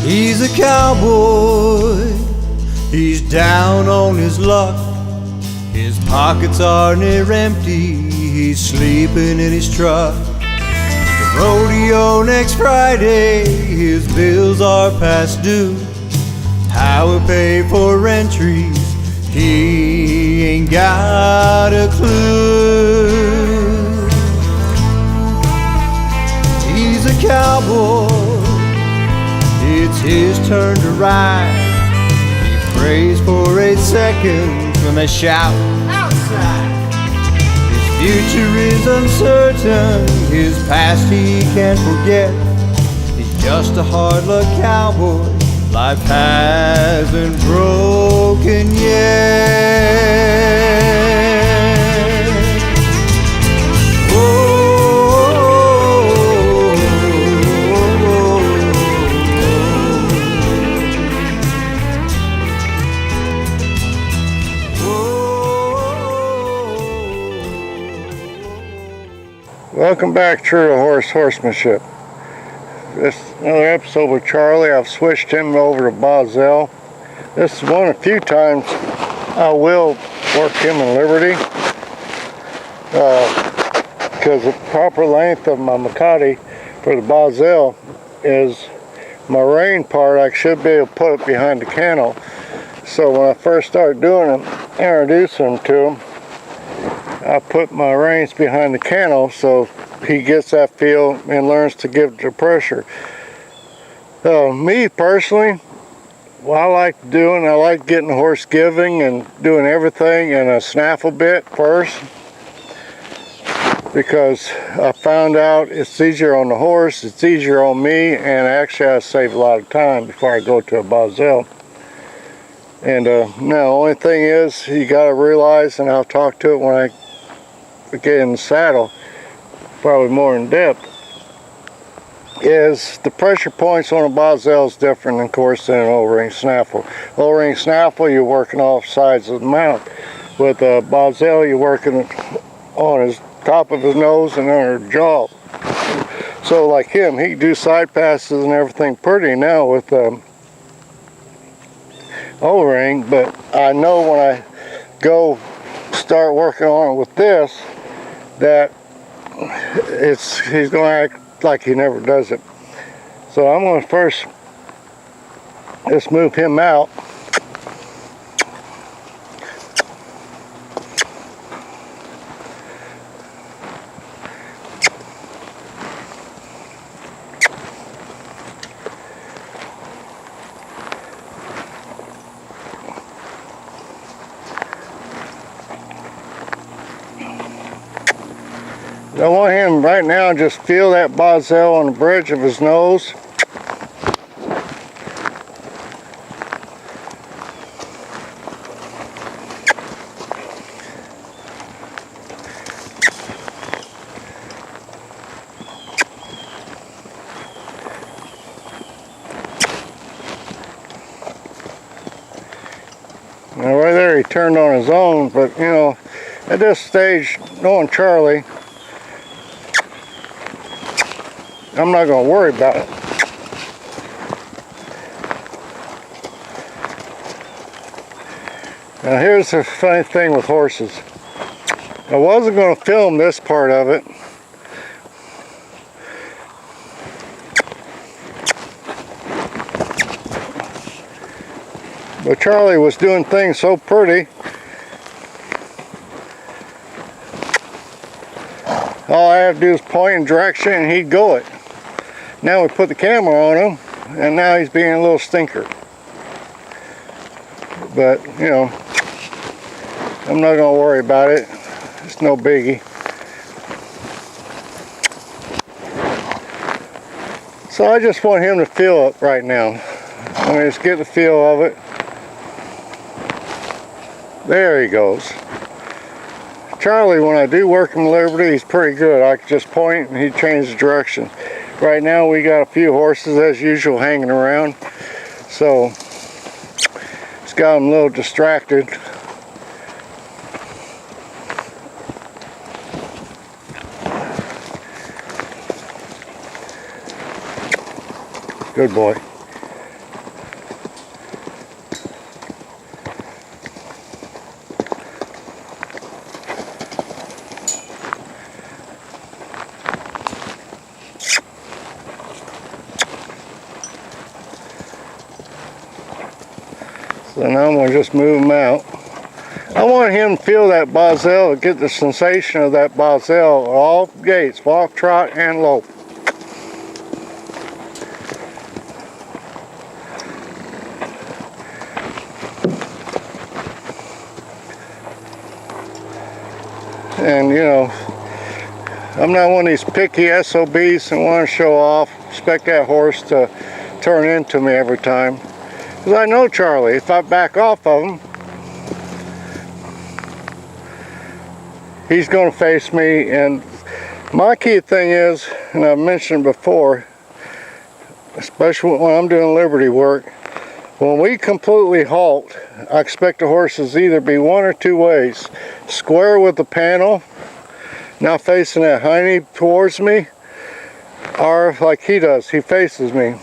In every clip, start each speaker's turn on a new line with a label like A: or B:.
A: He's a cowboy, he's down on his luck. His pockets are near empty, he's sleeping in his truck. The rodeo next Friday, his bills are past due. How he'll pay for entries, he ain't got a clue. He's a cowboy, it's his turn to ride. He prays for 8 seconds when they shout outside. His future is uncertain, his past he can't forget. He's just a hard luck cowboy, life hasn't broken yet.
B: Welcome back, True to Horse Horsemanship. This is another episode with Charlie. I've switched him over to bosal. This is one of the few times I will work him in Liberty, because the proper length of my Makati for the bosal is my rein part. I should be able to put it behind the cantle. So when I first started doing them, introducing them to him, I put my reins behind the cantle so he gets that feel and learns to give the pressure. Me personally, what I like doing, I like getting the horse giving and doing everything in a snaffle bit first, because I found out it's easier on the horse, it's easier on me, and actually I save a lot of time before I go to a bosal. And now the only thing is, you got to realize, and I'll talk to it when I get in the saddle, probably more in depth, is the pressure points on a bosal is different, of course, than an O-ring snaffle. O-ring snaffle, you're working off sides of the mount. With a bosal, you're working on his top of his nose and under the jaw. So like him, he can do side passes and everything pretty now with O-ring, but I know when I go start working on it with this, that he's going to act like he never does it. So I'm going to first just move him out. I want him right now to just feel that bosal on the bridge of his nose. Now right there he turned on his own, but you know, at this stage, knowing Charlie, I'm not going to worry about it. Now here's the funny thing with horses. I wasn't going to film this part of it. But Charlie was doing things so pretty. All I have to do is point in direction and he'd go it. Now we put the camera on him, and now he's being a little stinker. But, you know, I'm not going to worry about it. It's no biggie. So I just want him to feel it right now. I mean, just get the feel of it. There he goes. Charlie, when I do work in Liberty, he's pretty good. I can just point and he'd change the direction. Right now we got a few horses as usual hanging around, so it's got him a little distracted. Good boy. So now I'm going to just move him out. I want him to feel that bosal, get the sensation of that bosal at all gaits, walk, trot, and lope. And you know, I'm not one of these picky SOBs and want to show off, expect that horse to turn into me every time. Because I know Charlie, if I back off of him, he's going to face me. And my key thing is, and I've mentioned before, especially when I'm doing liberty work, when we completely halt, I expect the horses either be one or two ways. Square with the panel, now facing that hiney towards me, or like he does, he faces me.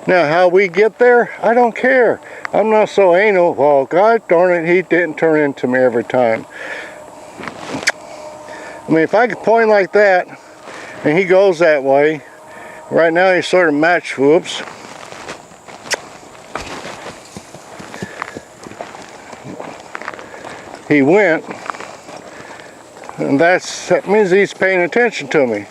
B: Now how we get there, I don't care. I'm not so anal. Well, God darn it, he didn't turn into me every time. I mean, if I could point like that, and he goes that way, right now he's sort of match whoops. He went, and that means he's paying attention to me.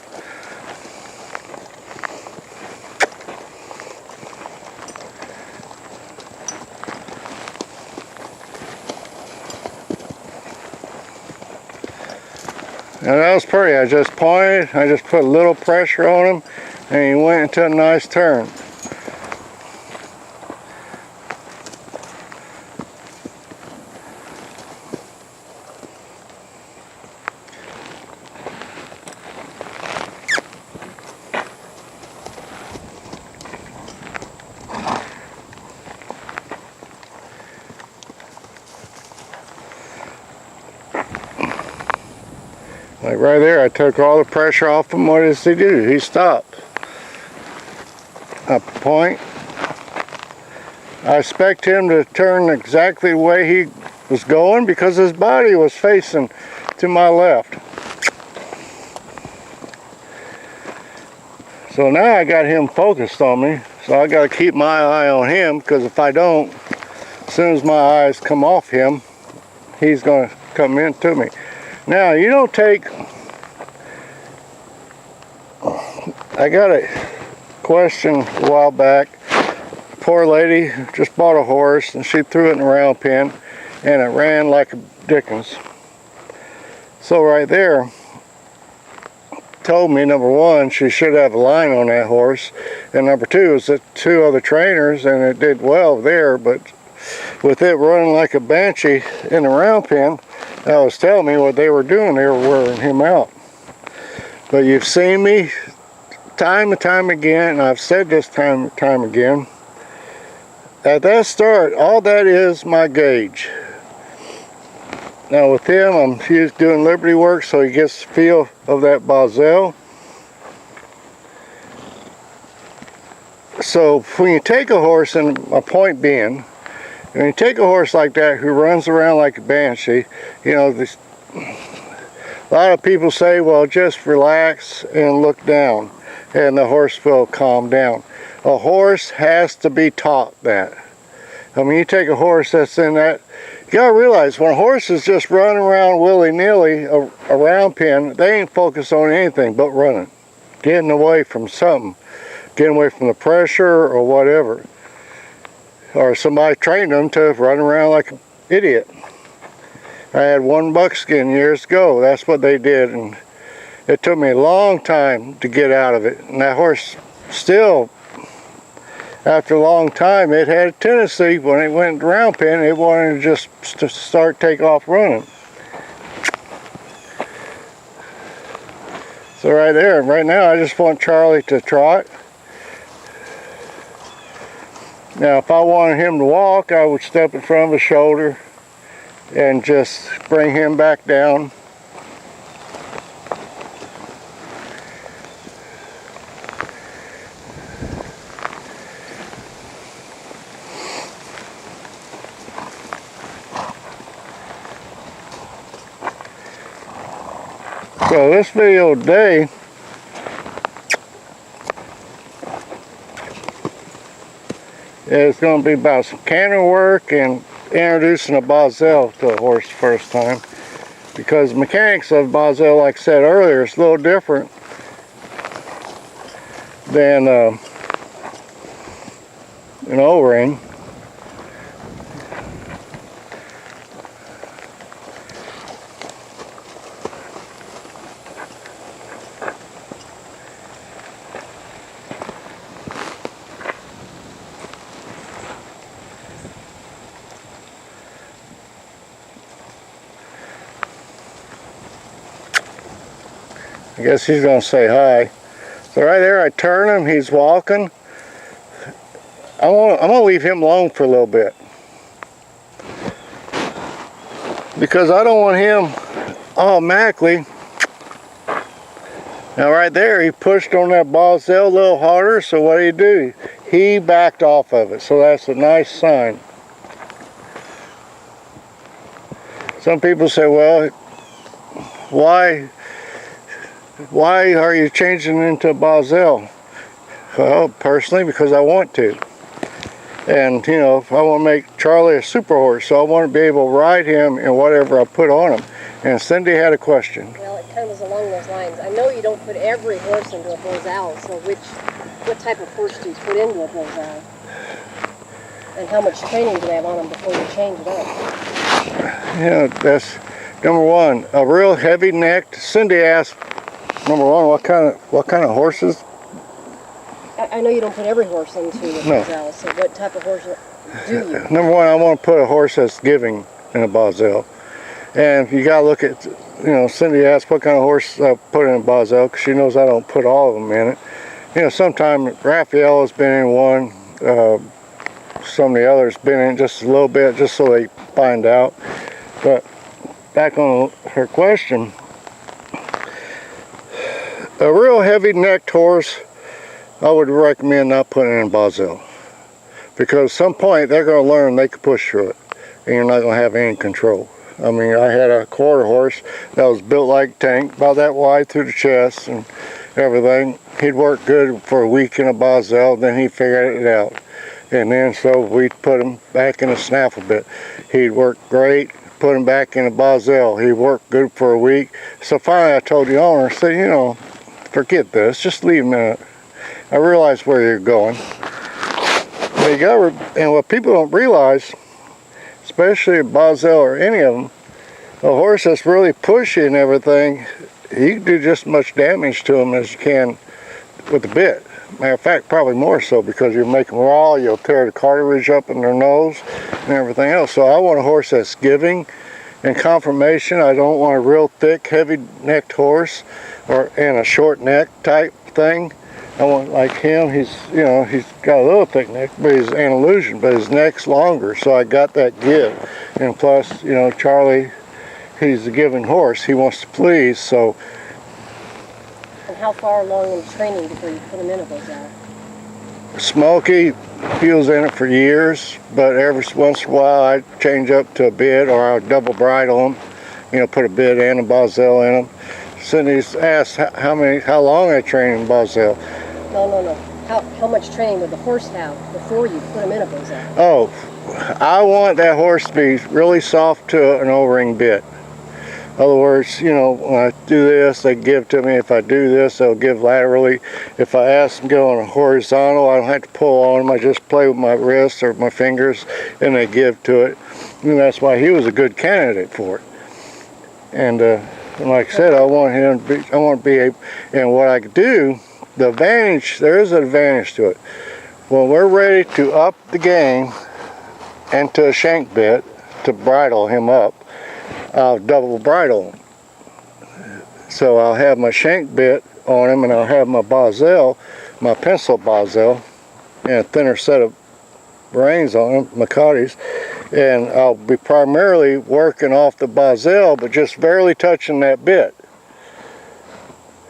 B: And that was pretty. I just pointed, I just put a little pressure on him, and he went into a nice turn. Like right there, I took all the pressure off him. What does he do? He stopped. I point. I expect him to turn exactly the way he was going because his body was facing to my left. So now I got him focused on me. So I got to keep my eye on him, because if I don't, as soon as my eyes come off him, he's going to come into me. Now, you don't take, I got a question a while back. A poor lady just bought a horse and she threw it in a round pen and it ran like a Dickens. So right there told me, number one, she should have a line on that horse, and number two is that two other trainers, and it did well there, but with it running like a banshee in the round pen, that was telling me what they were doing. They were wearing him out. But you've seen me time and time again, and I've said this time and time again, at that start, all that is my gauge. Now with him, I'm doing liberty work, so he gets the feel of that bosal. So when you take a horse, and my point being, when you take a horse like that who runs around like a banshee, you know, a lot of people say, well, just relax and look down and the horse will calm down. A horse has to be taught that. I mean, you take a horse that's in that, you gotta realize when a horse is just running around willy-nilly around pen, they ain't focused on anything but running, getting away from something, getting away from the pressure or whatever. Or somebody trained them to run around like an idiot. I had one buckskin years ago. That's what they did, and it took me a long time to get out of it. And that horse still, after a long time, it had a tendency, when it went round pen, it wanted to just take off running. So right there, right now, I just want Charlie to trot. Now, if I wanted him to walk, I would step in front of his shoulder and just bring him back down. So this video today is going to be about some canter work and introducing a bosal to a horse first time, because the mechanics of bosal, like I said earlier, is a little different than an O-ring. I guess he's going to say hi. So right there, I turn him, he's walking. I'm going to leave him alone for a little bit, because I don't want him automatically. Now right there, he pushed on that bosal a little harder, so what did he do? He backed off of it, so that's a nice sign. Some people say, well, why are you changing into a bosal? Well, personally, because I want to. And, you know, I want to make Charlie a super horse, so I want to be able to ride him in whatever I put on him. And Cindy had a question.
C: Well, it kind of was along those lines. I know you don't put every horse into a bosal, so what type of horse do you put into a bosal? And how much training do they have on them before you change it up?
B: Yeah, that's number one. A real heavy-necked. Cindy asked, number one, what kind of horses?
C: I know you don't put every horse into a bosal, so what type of horse do you?
B: Number one, I want to put a horse that's giving in a bosal. And you got to look at, you know, Cindy asked what kind of horse I put in a bosal, because she knows I don't put all of them in it. You know, sometimes Raphael has been in one, some of the others been in just a little bit, just so they find out. But back on her question, a real heavy-necked horse, I would recommend not putting in bosal, because at some point they're going to learn they can push through it, and you're not going to have any control. I mean, I had a quarter horse that was built like a tank, about that wide through the chest and everything. He'd work good for a week in a bosal, then he figured it out. And then so we put him back in a snaffle bit. He'd work great, put him back in a bosal. He worked good for a week. So finally I told the owner, I said, you know, forget this, just leave him in it. I realize where you're going. But you got, and what people don't realize, especially a bosal or any of them, a horse that's really pushy and everything, you can do just as much damage to them as you can with the bit. Matter of fact, probably more so, because you make them raw, you'll tear the cartilage up in their nose and everything else. So I want a horse that's giving and conformation. I don't want a real thick, heavy-necked horse and a short neck type thing. I want, like him, he's got a little thick neck, but he's an illusion, but his neck's longer, so I got that give. And plus, you know, Charlie, he's a giving horse. He wants to please, so.
C: And how far along in training before you put him in a bosal?
B: Smokey, he was in it for years, but every once in a while I'd change up to a bit, or I'd double bridle him, you know, put a bit and a bosal in him. Cindy's asked how long I train in bosal.
C: No. How much training would the horse have before you put him in a bosal?
B: Oh, I want that horse to be really soft to an O-ring bit. In other words, you know, when I do this, they give to me. If I do this, they'll give laterally. If I ask them to go on a horizontal, I don't have to pull on them. I just play with my wrists or my fingers, and they give to it. And that's why he was a good candidate for it. And like I said, I want to be able, and what I do, the advantage, there is an advantage to it. When we're ready to up the game into a shank bit to bridle him up, I'll double bridle him. So I'll have my shank bit on him, and I'll have my bosal, my pencil bosal, and a thinner set of reins on him, Macatis, and I'll be primarily working off the bosal, but just barely touching that bit.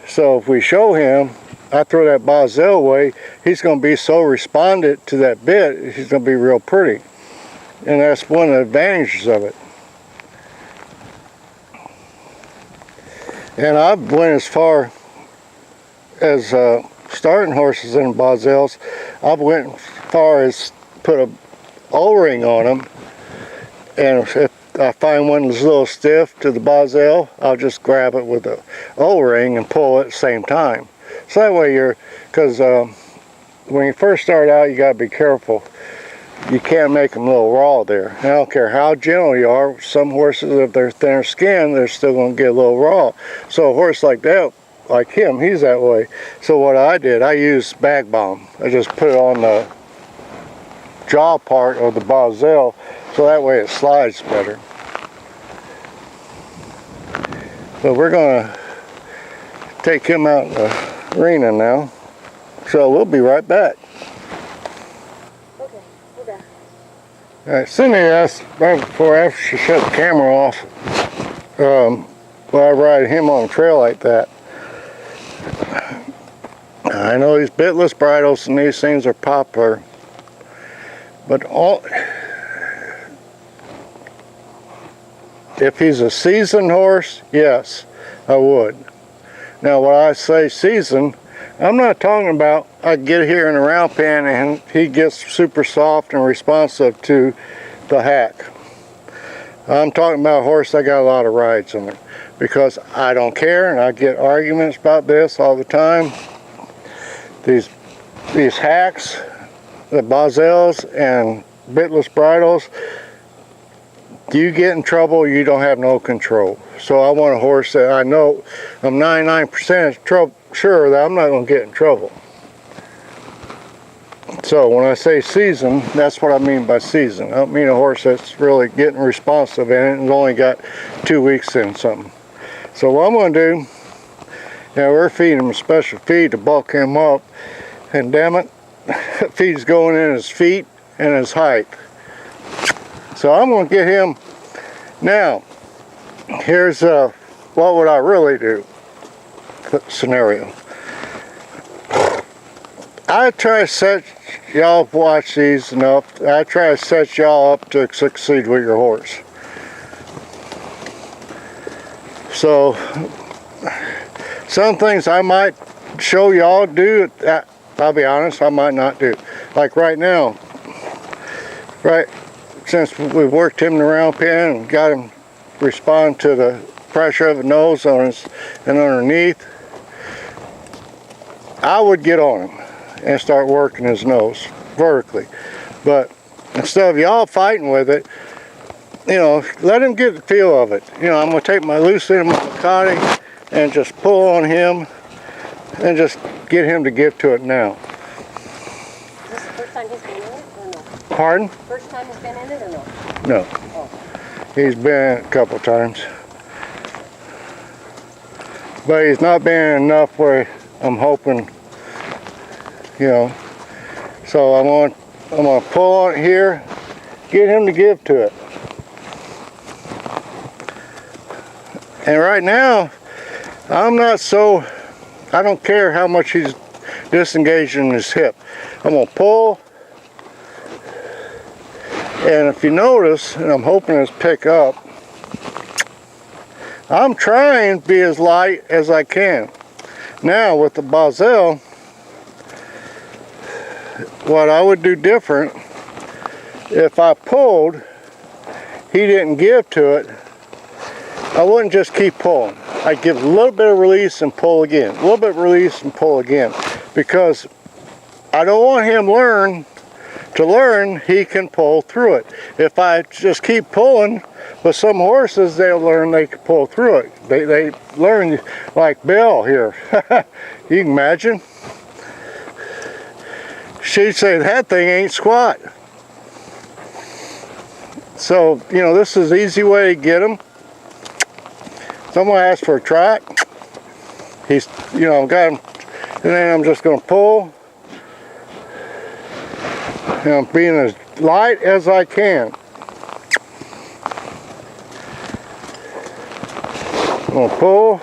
B: So if we show him, I throw that bosal away, he's going to be so respondent to that bit, he's going to be real pretty. And that's one of the advantages of it. And I've went as far as starting horses in bosals. I've went as far as put a O-ring on them And if I find one that's a little stiff to the bosal, I'll just grab it with the O-ring and pull it at the same time. So that way because when you first start out, you got to be careful. You can't make them a little raw there. I don't care how gentle you are. Some horses, if they're thinner skinned, they're still going to get a little raw. So a horse like that, like him, he's that way. So what I did, I used bag balm. I just put it on the jaw part of the bosal, so that way it slides better. So we're going to take him out in the arena now. So we'll be right back.
C: Okay, we're back.
B: All right, Cindy asked right before, after she shut the camera off, will I ride him on the trail like that? I know these bitless bridles and these things are popular, but if he's a seasoned horse, yes, I would. Now, when I say seasoned, I'm not talking about I get here in a round pen and he gets super soft and responsive to the hack. I'm talking about a horse that got a lot of rides in it, because I don't care, and I get arguments about this all the time. These hacks, the bosals and bitless bridles, you get in trouble, you don't have no control. So I want a horse that I know I'm 99% sure that I'm not going to get in trouble. So when I say season, that's what I mean by season. I don't mean a horse that's really getting responsive in it and only got 2 weeks in something. So what I'm going to do, we're feeding him a special feed to bulk him up, and damn it, feed's going in his feet and his height. So I'm going to get him. Now, here's what would I really do scenario. I try to set y'all watch these enough. I try to set y'all up to succeed with your horse. So some things I might show y'all do, I'll be honest, I might not do. Like right now, since we've worked him in the round pen and got him respond to the pressure of the nose on his and underneath, I would get on him and start working his nose vertically. But instead of y'all fighting with it, let him get the feel of it. I'm going to take my loose end of my Makati and just pull on him and just get him to give to it now.
C: Is this the first time he's been in it or no?
B: Pardon?
C: First time he's been in it or no?
B: No.
C: Oh.
B: He's been a couple times. But he's not been enough where I'm hoping, So I'm gonna pull on it here, get him to give to it. And right now, I don't care how much he's disengaging his hip. I'm gonna pull, and if you notice, and I'm hoping it's pick up, I'm trying to be as light as I can. Now with the bosal, what I would do different, if I pulled, he didn't give to it, I wouldn't just keep pulling. I'd give a little bit of release and pull again, a little bit of release and pull again, because I don't want him to learn he can pull through it. If I just keep pulling, with some horses, they'll learn they can pull through it. They learn, like Bill here. You can imagine. She'd say, that thing ain't squat. So, this is an easy way to get him. So I'm going to ask for a trot. He's, I've got him, and then I'm just going to pull. And I'm being as light as I can. I'm going to pull.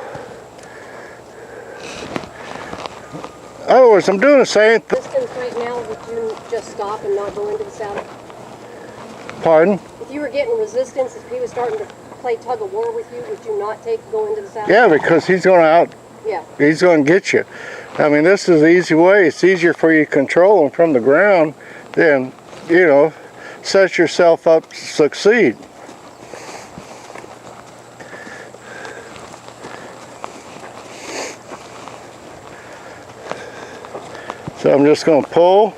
B: In other words, I'm doing the same thing.
C: Distance right now, would you just stop and not go into the saddle?
B: Pardon?
C: If you were getting resistance, if he was starting to play tug of war with you, would you not go into the saddle?
B: Yeah, because he's going he's going to get you. I mean, this is the easy way. It's easier for you to control him from the ground than, set yourself up to succeed. So I'm just going to pull.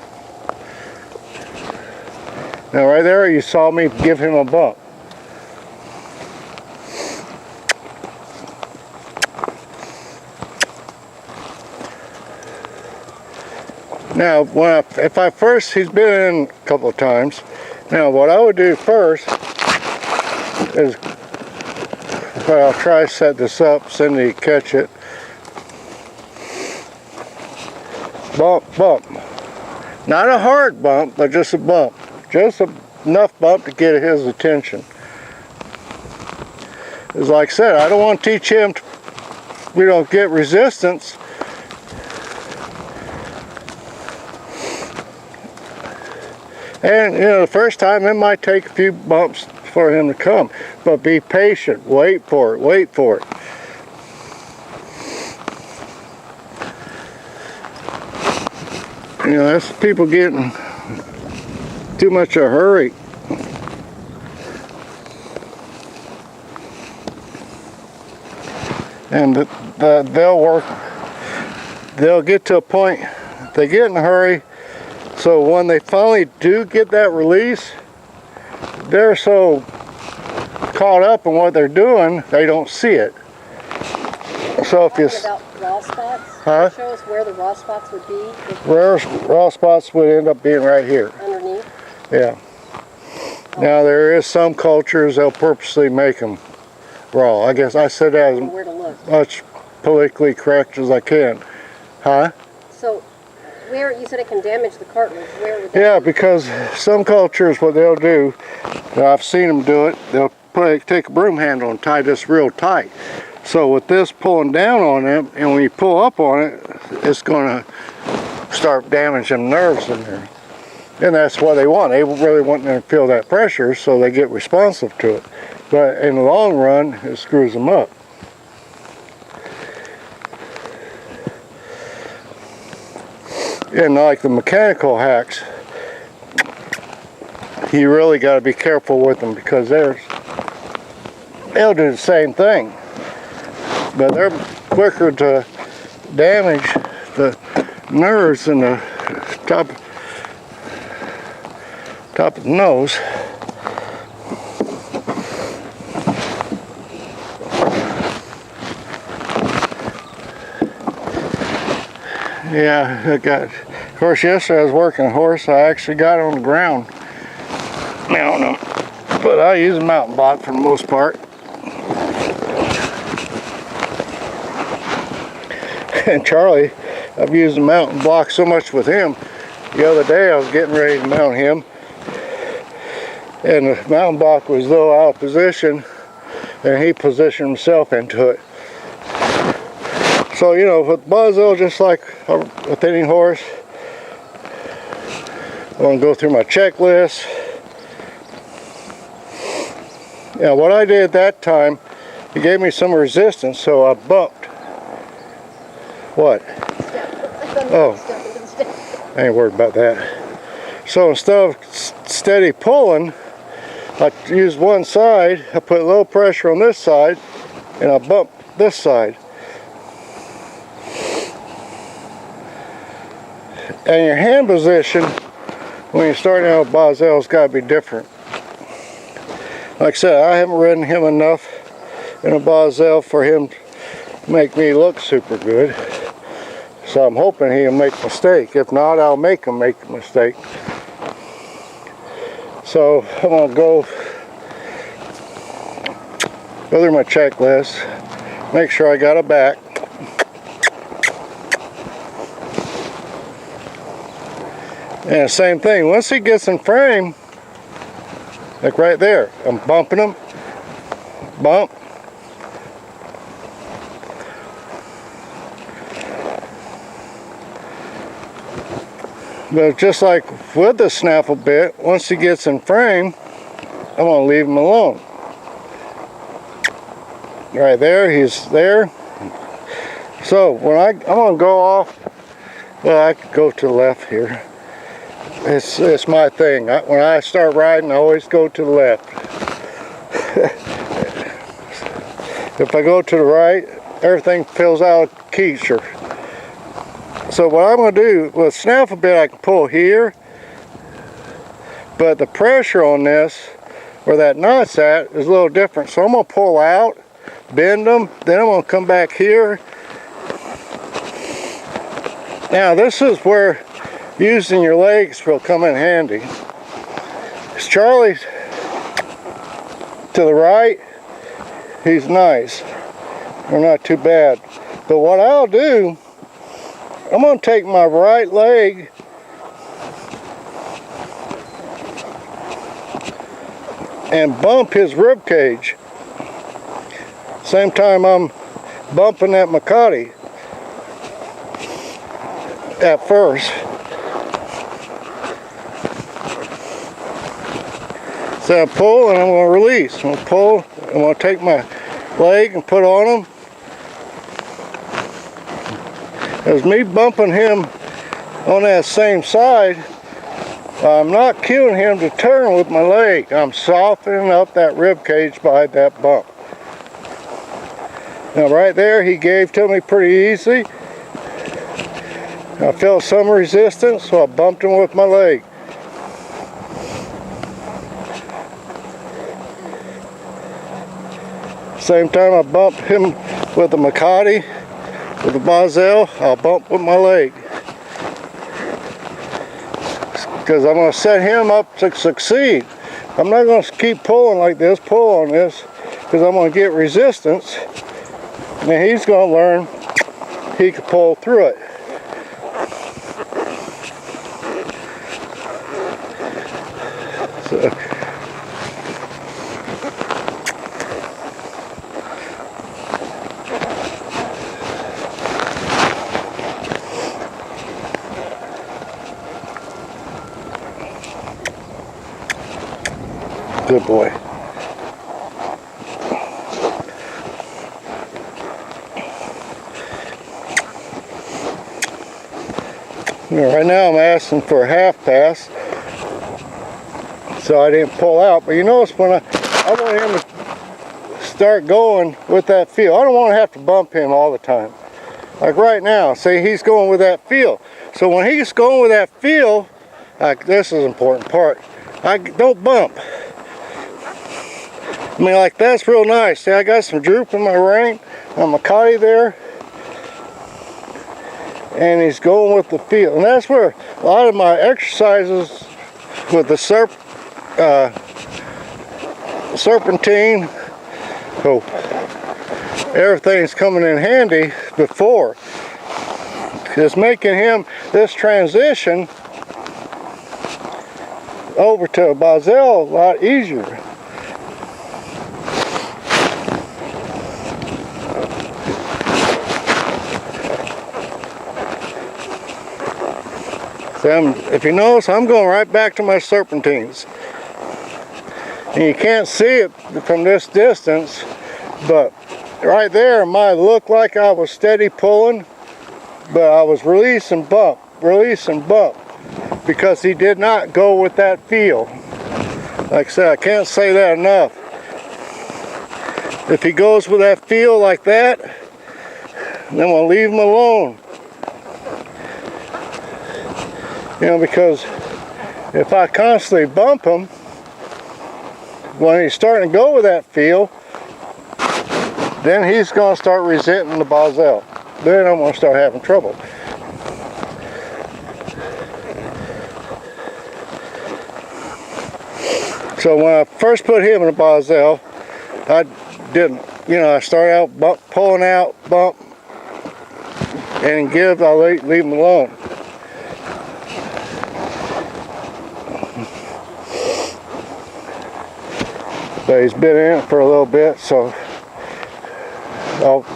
B: Now right there you saw me give him a bump. Now if I first, he's been in a couple of times. Now what I would do first is, well, I'll try to set this up, Cindy catch it. Bump, bump. Not a hard bump, but just a bump. Just enough bump to get his attention. As like I said, I don't want to teach him to, get resistance. And the first time it might take a few bumps for him to come, but be patient. Wait for it. Wait for it. That's people getting too much of a hurry. And they'll get to a point, they get in a hurry, so when they finally do get that release, they're so caught up in what they're doing, they don't see it. So if you...
C: About raw spots?
B: Huh?
C: Show us where the raw spots would be?
B: Raw spots would end up being right here.
C: Underneath?
B: Yeah. Now there is some cultures they'll purposely make them raw. I guess I said that
C: Where to look.
B: much politically correct as I can. Huh?
C: So, where, you said it can damage the cartilage, where would that
B: Yeah,
C: be?
B: because some cultures, what they'll do, I've seen them do it, they'll take a broom handle and tie this real tight. So with this pulling down on them, and when you pull up on it, it's going to start damaging nerves in there. And that's what they want. They really want them to feel that pressure so they get responsive to it. But in the long run, it screws them up. And like the mechanical hacks, you really got to be careful with them because they'll do the same thing. But they're quicker to damage the nerves in the top of the nose. Yeah, of course yesterday I was working a horse, I actually got on the ground mounting them. But I use a mountain block for the most part. And Charlie, I've used the mountain block so much with him. The other day I was getting ready to mount him, and the mountain block was a little out of position, and he positioned himself into it. So, with bosal, just like with any horse, I'm going to go through my checklist. Yeah, what I did that time, he gave me some resistance, so I bumped. What? Oh, I ain't worried about that. So instead of steady pulling, I used one side, I put low pressure on this side, and I bump this side. And your hand position, when you're starting out with bosal, has got to be different. Like I said, I haven't ridden him enough in a bosal for him to make me look super good. So I'm hoping he'll make a mistake. If not, I'll make him make a mistake. So I'm going to go through my checklist, make sure I got a back. And same thing, once he gets in frame, like right there, I'm bumping him, bump. But just like with the snaffle bit, once he gets in frame, I'm going to leave him alone. Right there, he's there. So when I'm going to go off, well, I could go to the left here. It's my thing. When I start riding, I always go to the left. If I go to the right, everything fills out of keister. So what I'm going to do with snaffle bit, I can pull here, but the pressure on this, where that knot's at, is a little different. So I'm going to pull out, bend them, then I'm going to come back here. Now this is where using your legs will come in handy. Charlie's to the right, he's nice. They're not too bad. But what I'll do, I'm going to take my right leg and bump his rib cage. Same time I'm bumping that Makati at first. So I pull and I'm going to release. I'm going to pull, I'm going to take my leg and put on him. As me bumping him on that same side, I'm not cueing him to turn with my leg. I'm softening up that rib cage by that bump. Now right there, he gave to me pretty easy. I felt some resistance, so I bumped him with my leg. Same time I bump him with the Makati, with the bosal, I'll bump with my leg. Because I'm going to set him up to succeed. I'm not going to keep pulling like this, pull on this, because I'm going to get resistance. And he's going to learn he can pull through it. So, good boy. Right now I'm asking for a half pass, so I didn't pull out. But you notice when I want him to start going with that feel. I don't want to have to bump him all the time. Like right now, see, he's going with that feel. So when he's going with that feel, this is an important part, I don't bump. I mean, like that's real nice. See, I got some droop in my rein, on my Makati there, and he's going with the feel. And that's where a lot of my exercises with the serpentine, everything's coming in handy before. It's making him this transition over to a bosal a lot easier. If you notice, I'm going right back to my serpentines. And you can't see it from this distance, but right there it might look like I was steady pulling, but I was release and bump, because he did not go with that feel. Like I said, I can't say that enough. If he goes with that feel like that, then we'll leave him alone. You know, because if I constantly bump him, when he's starting to go with that feel, then he's going to start resenting the bosal. Then I'm going to start having trouble. So when I first put him in a bosal, I didn't, you know, I started out pulling out, bump, and give, I'll leave him alone. But he's been in it for a little bit, so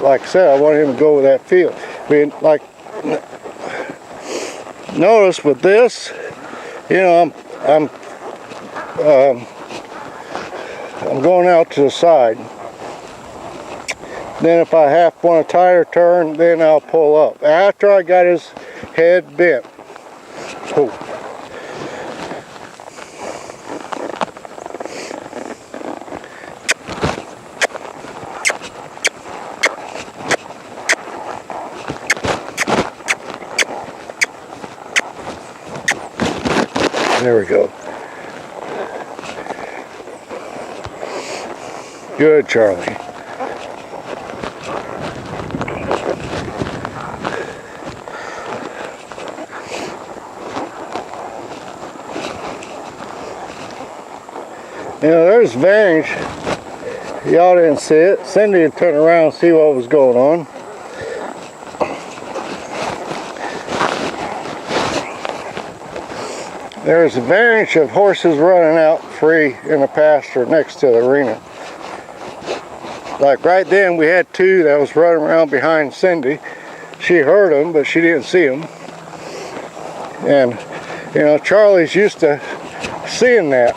B: like I said, I want him to go with that feel. I mean, like, notice with this, you know, I'm going out to the side. Then if I want a tighter turn, then I'll pull up. After I got his head bent. Oh. There we go. Good, Charlie. You know, there's Vange. Y'all didn't see it. Cindy had turned around and see what was going on. There's a bunch of horses running out free in the pasture next to the arena. Like right then we had two that was running around behind Cindy. She heard them, but she didn't see them. And, you know, Charlie's used to seeing that.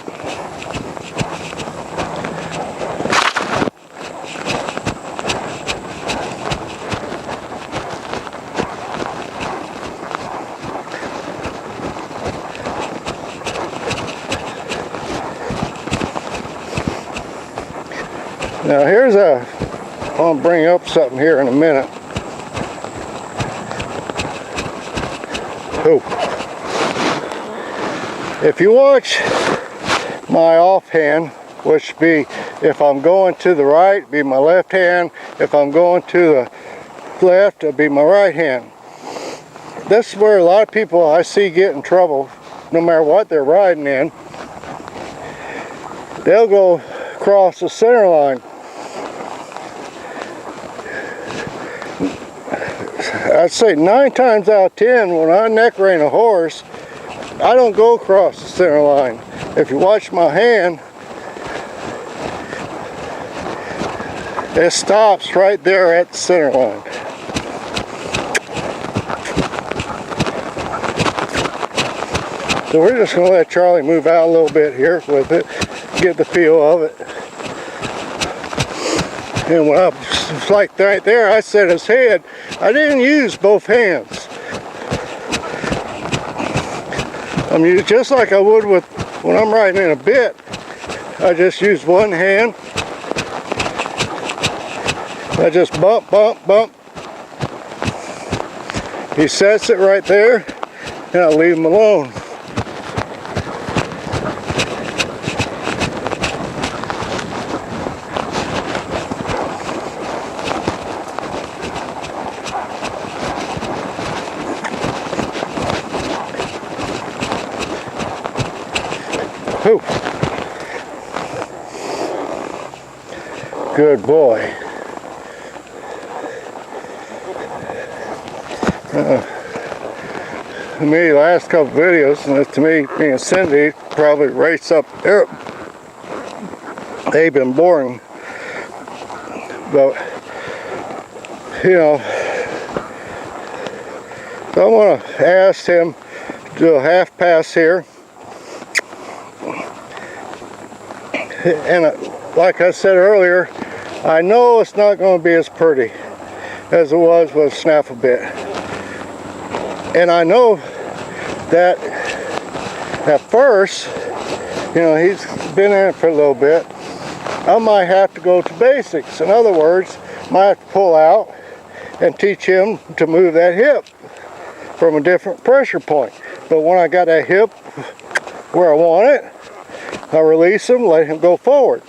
B: Now here's I'll bring up something here in a minute. Oh. If you watch my offhand, which be if I'm going to the right, be my left hand. If I'm going to the left, it'll be my right hand. This is where a lot of people I see get in trouble, no matter what they're riding in. They'll go across the center line. I'd say 9 times out of 10 when I neck rein a horse, I don't go across the center line. If you watch my hand, it stops right there at the center line. So we're just going to let Charlie move out a little bit here with it, get the feel of it. And when I was like right there, I set his head. I didn't use both hands. I mean, just like I would with when I'm riding in a bit. I just use one hand. I just bump, bump, bump. He sets it right there, and I leave him alone. Whew. Good boy. To me, the last couple videos, and to me, me and Cindy probably race up there. They've been boring, but you know, so I'm going to ask him to do a half pass here. And like I said earlier, I know it's not going to be as pretty as it was with Snaffle Bit. And I know that at first, you know, he's been in it for a little bit. I might have to go to basics. In other words, might have to pull out and teach him to move that hip from a different pressure point. But when I got that hip where I want it, I release him, let him go forward.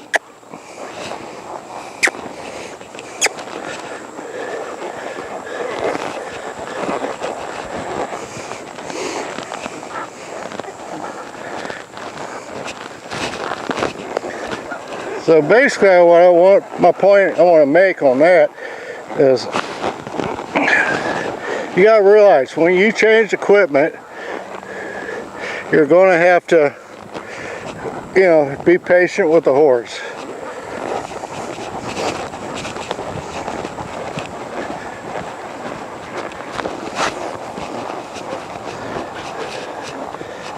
B: So basically my point I want to make on that is you got to realize when you change equipment, you're going to have to, you know, be patient with the horse.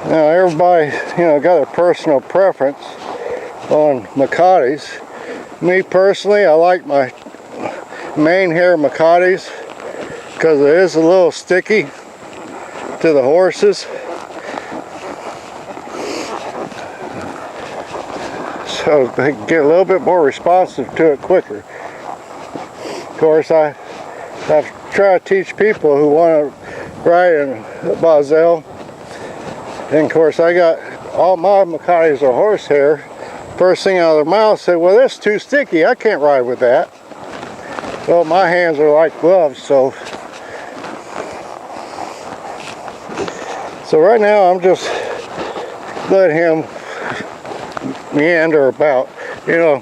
B: Now everybody, you know, got a personal preference on Macatis. Me personally, I like my main hair Macatis because it is a little sticky to the horses. So they can get a little bit more responsive to it quicker. Of course, I've tried to teach people who want to ride in a bosal. And of course, I got all my Macatis are horsehair. First thing out of their mouth said, well, that's too sticky. I can't ride with that. Well, my hands are like gloves, so right now I'm just letting him meander about. You know,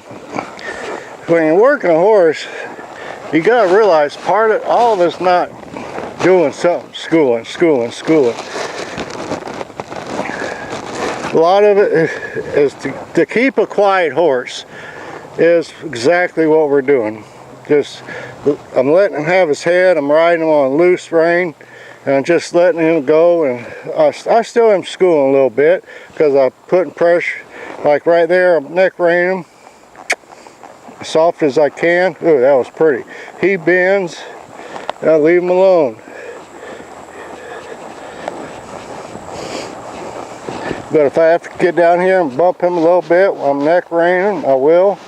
B: when you're working a horse, you gotta realize part of all of it's not doing something, schooling. A lot of it is to keep a quiet horse is exactly what we're doing. Just, I'm letting him have his head, I'm riding him on a loose rein, and I'm just letting him go, and I still am schooling a little bit, because I'm putting pressure, like right there, I'm neck reining him, as soft as I can. Ooh, that was pretty. He bends, and I leave him alone. But if I have to get down here and bump him a little bit while I'm neck reining, I will.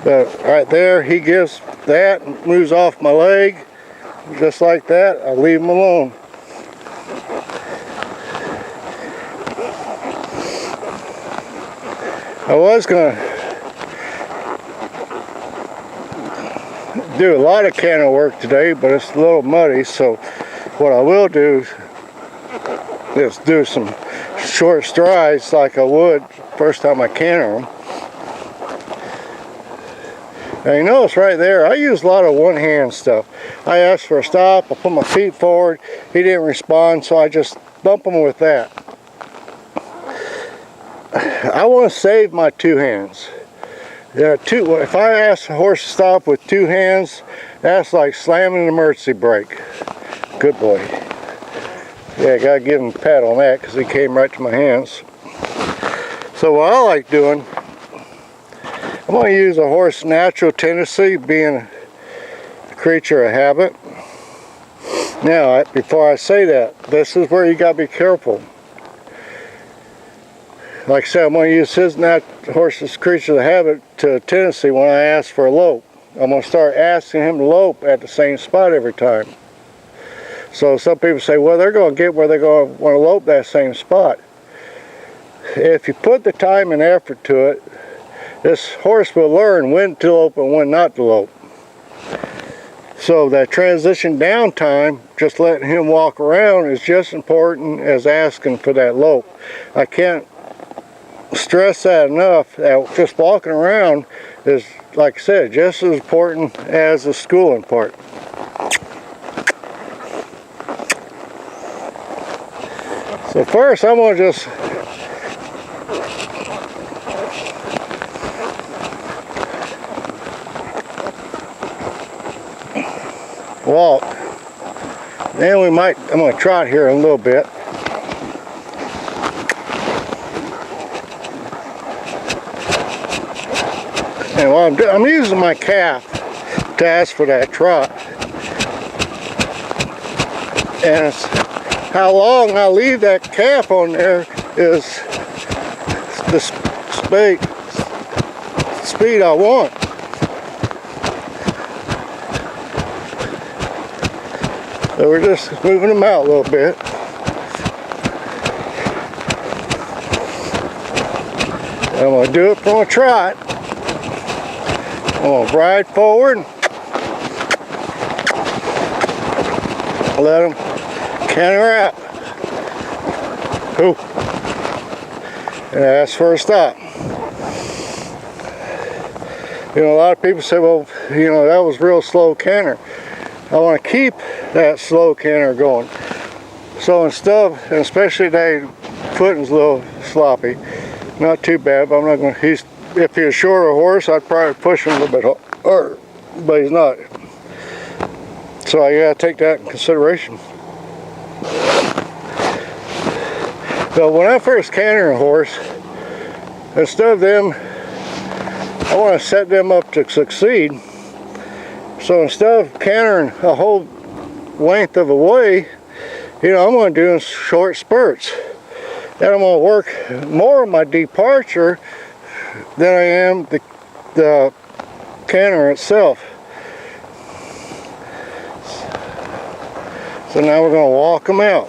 B: But right there, he gives that and moves off my leg. Just like that, I leave him alone. I was going to do a lot of canter work today, but it's a little muddy, so what I will do is do some short strides like I would first time I canter them. Now you notice right there, I use a lot of one-hand stuff. I asked for a stop, I put my feet forward, he didn't respond, so I just bump him with that. I want to save my two hands. If I ask a horse to stop with two hands, that's like slamming an emergency brake. Good boy. Yeah, I gotta give him a pat on that because he came right to my hands. So what I like doing, I'm going to use a horse's natural tendency, being a creature of habit. Now, before I say that, this is where you got to be careful. Like I said, I'm going to use his horse's creature of habit to a tendency when I ask for a lope. I'm going to start asking him to lope at the same spot every time. So some people say, well, they're going to get where they're going to want to lope that same spot. If you put the time and effort to it, this horse will learn when to lope and when not to lope. So that transition down time, just letting him walk around, is just as important as asking for that lope. I can't stress that enough, that just walking around is, like I said, just as important as the schooling part. So first I'm going to just walk. Then I'm going to trot here a little bit. And while I'm using my calf to ask for that trot. And it's how long I leave that calf on there is the speed I want. So we're just moving them out a little bit. I'm going to do it from a trot. I'm going to ride forward. Let them canter out. Ooh. And ask for a stop. You know, a lot of people say, well, you know, that was real slow canter. I want to keep that slow canter going. So instead of, and especially today, footing's a little sloppy. Not too bad, but I'm not going to, if he's a shorter horse, I'd probably push him a little bit harder, but he's not. So I gotta take that in consideration. So when I first canter a horse, instead of them, I want to set them up to succeed. So instead of cantering a whole length of a way, you know, I'm going to do in short spurts. And I'm going to work more on my departure than I am the canter itself. So now we're going to walk them out.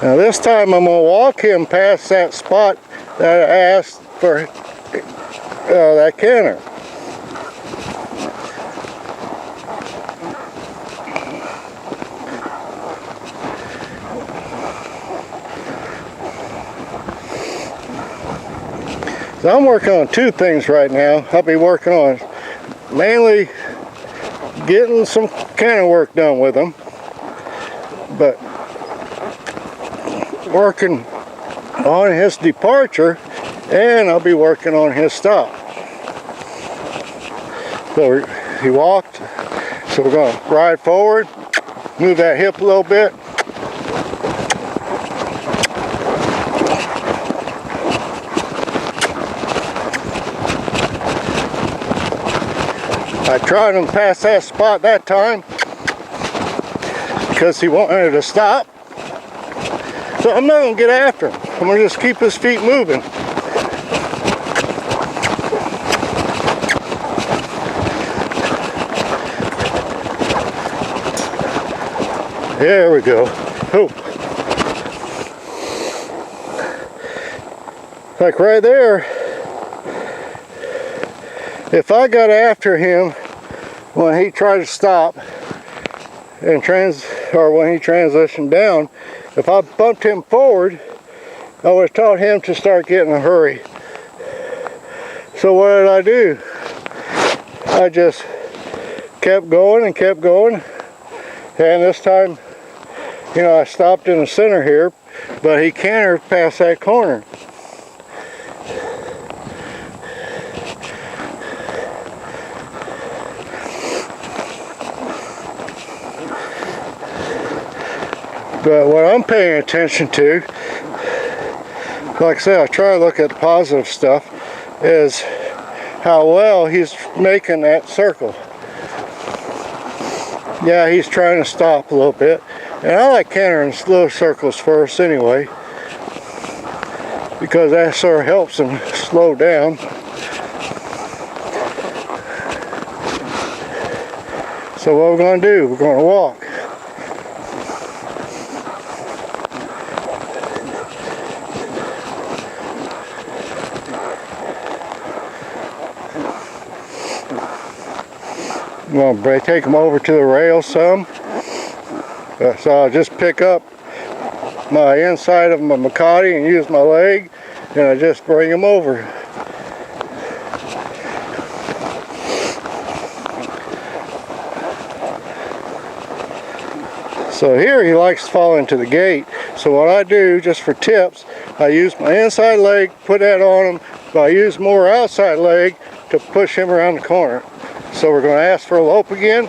B: Now this time I'm going to walk him past that spot that I asked for that canter. So I'm working on two things right now. I'll be working on mainly getting some canter work done with them, but working on his departure, and I'll be working on his stop. So he walked, so we're going to ride forward, move that hip a little bit. I tried him past that spot that time because he wanted to stop. So I'm not going to get after him. I'm going to just keep his feet moving. There we go. Oh. Like right there, if I got after him when he tried to stop and when he transitioned down, if I bumped him forward, I would have taught him to start getting a hurry. So what did I do? I just kept going and kept going, and this time, you know, I stopped in the center here, but he cantered past that corner. But what I'm paying attention to, like I said, I try to look at the positive stuff, is how well he's making that circle. Yeah, he's trying to stop a little bit. And I like cantering slow circles first anyway, because that sort of helps him slow down. So what we're going to do, we're going to walk. I'm going to take them over to the rail some. So I'll just pick up my inside of my Makati and use my leg, and I just bring them over. So here he likes to fall into the gate. So what I do, just for tips, I use my inside leg, put that on him, but I use more outside leg to push him around the corner. So we're going to ask for a lope again.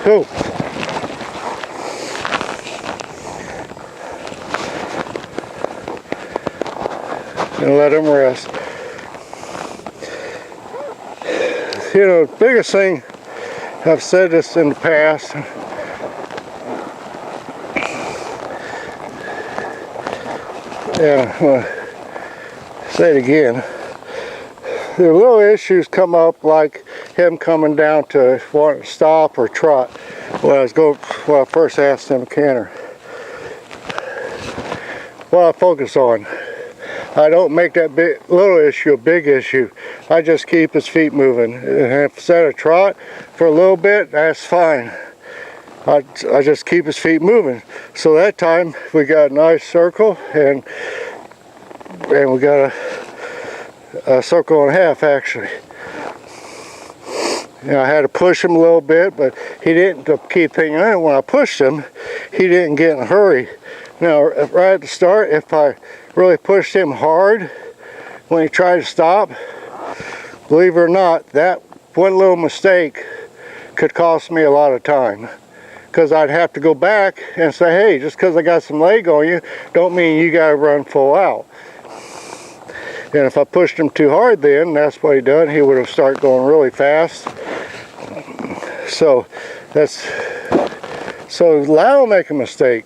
B: Cool. And let him rest. You know, the biggest thing, I've said this in the past, and I'm going to say it again. The little issues come up, like him coming down to wanting to stop or trot when I first asked him to canter. What I focus on, I don't make that little issue a big issue. I just keep his feet moving. And if it's at a trot for a little bit, that's fine. I just keep his feet moving. So that time we got a nice circle, and we got a circle and a half actually. You know, I had to push him a little bit, but he didn't. The key thing, when I pushed him, he didn't get in a hurry. Now, right at the start, if I really pushed him hard when he tried to stop, believe it or not, that one little mistake could cost me a lot of time, because I'd have to go back and say, hey, just because I got some leg on you, don't mean you got to run full out. And if I pushed him too hard then, that's what he done, he would have started going really fast. So that's So allow them to make a mistake.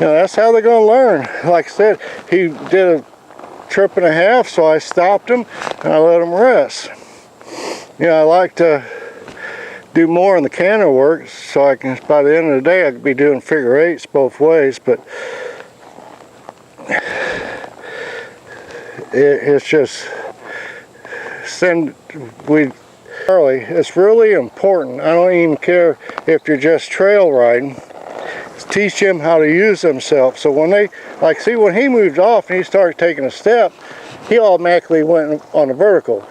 B: You know, that's how they're going to learn. Like I said, he did a trip and a half, so I stopped him and I let him rest. You know, I like to do more in the canter work, so I can, by the end of the day, I could be doing figure eights both ways, but it's just it's really important. I don't even care if you're just trail riding. Teach him how to use himself. So when they, like, see, when he moved off and he started taking a step, he automatically went on the vertical.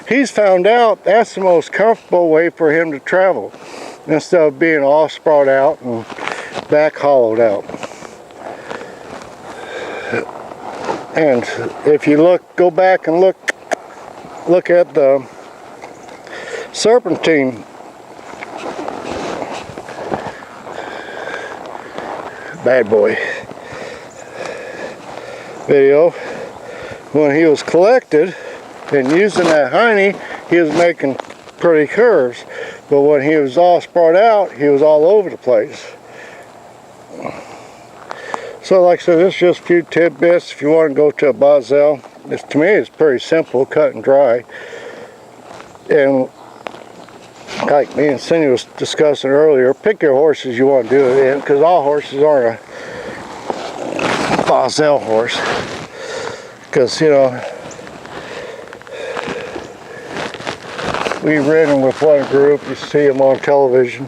B: He's found out that's the most comfortable way for him to travel, instead of being all sprawled out and back hollowed out. And if you go back and look at the serpentine bad boy video, when he was collected and using that hiney, he was making pretty curves, but when he was all sprawled out, he was all over the place. So like I said, this is just a few tidbits. If you want to go to a bosal, to me it's pretty simple, cut and dry. And like me and Cindy was discussing earlier, pick your horses you want to do it in, because all horses aren't a bosal horse. Because, you know, we've ridden with one group, you see them on television.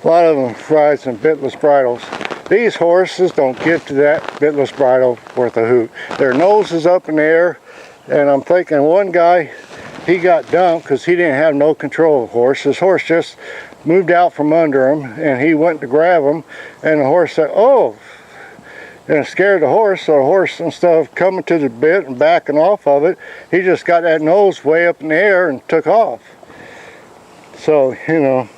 B: A lot of them rides in bitless bridles. These horses don't get to that bitless bridle worth a hoot. Their nose is up in the air, and I'm thinking one guy, he got dumped because he didn't have no control of the horse. His horse just moved out from under him, and he went to grab him, and the horse said, "Oh," and it scared the horse. So the horse, instead of coming to the bit and backing off of it, he just got that nose way up in the air and took off. So, you know,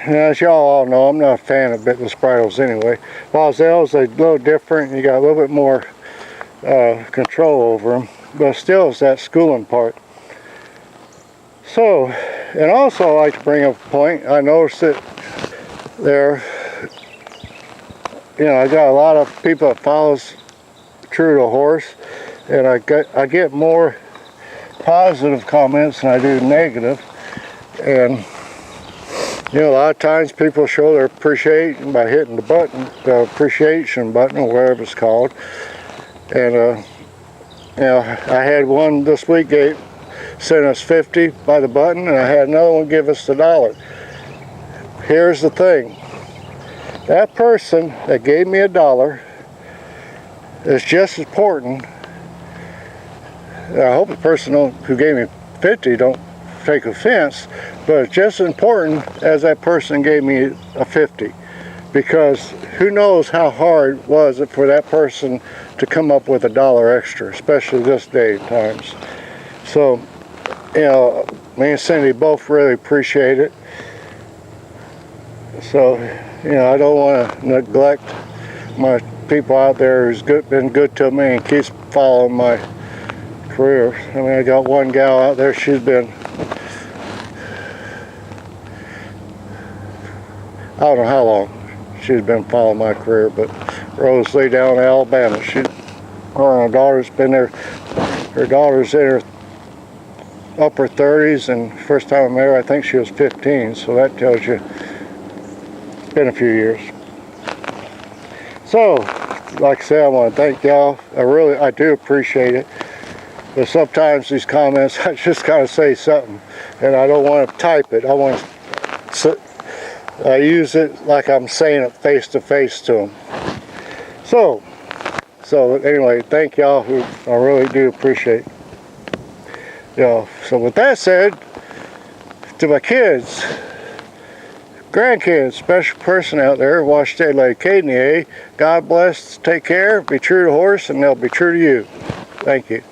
B: as y'all all know, I'm not a fan of bitless bridles anyway. Bosals are a little different. You got a little bit more control over them. But still, it's that schooling part. So, and also I like to bring up a point. I noticed that there, you know, I got a lot of people that follows true to horse, and I get more positive comments than I do negative. And you know, a lot of times people show their appreciation by hitting the button, the appreciation button, or whatever it's called. And you know, I had one this week sent us 50 by the button, and I had another one give us $1. Here's the thing. That person that gave me $1 is just as important. I hope the person who gave me 50 don't take offense, but it's just as important as that person gave me a 50. Because who knows how hard was it for that person to come up with $1 extra, especially this day and times. So, you know, me and Cindy both really appreciate it. So, you know, I don't want to neglect my people out there who's been good to me and keeps following my career. I mean, I got one gal out there, she's been, I don't know how long she's been following my career, but Rosalie down in Alabama, her daughter's been there. Her daughter's in her upper 30s, and first time I met her, I think she was 15, so that tells you it's been a few years. So, like I said, I want to thank y'all. I do appreciate it. But sometimes these comments, I just gotta say something, and I don't want to type it. I use it like I'm saying it face to face to them. So anyway, thank y'all, who I really do appreciate. You know, so with that said, to my kids, grandkids, special person out there, watch State Lady Cadenier, God bless, take care, be true to horse, and they'll be true to you. Thank you.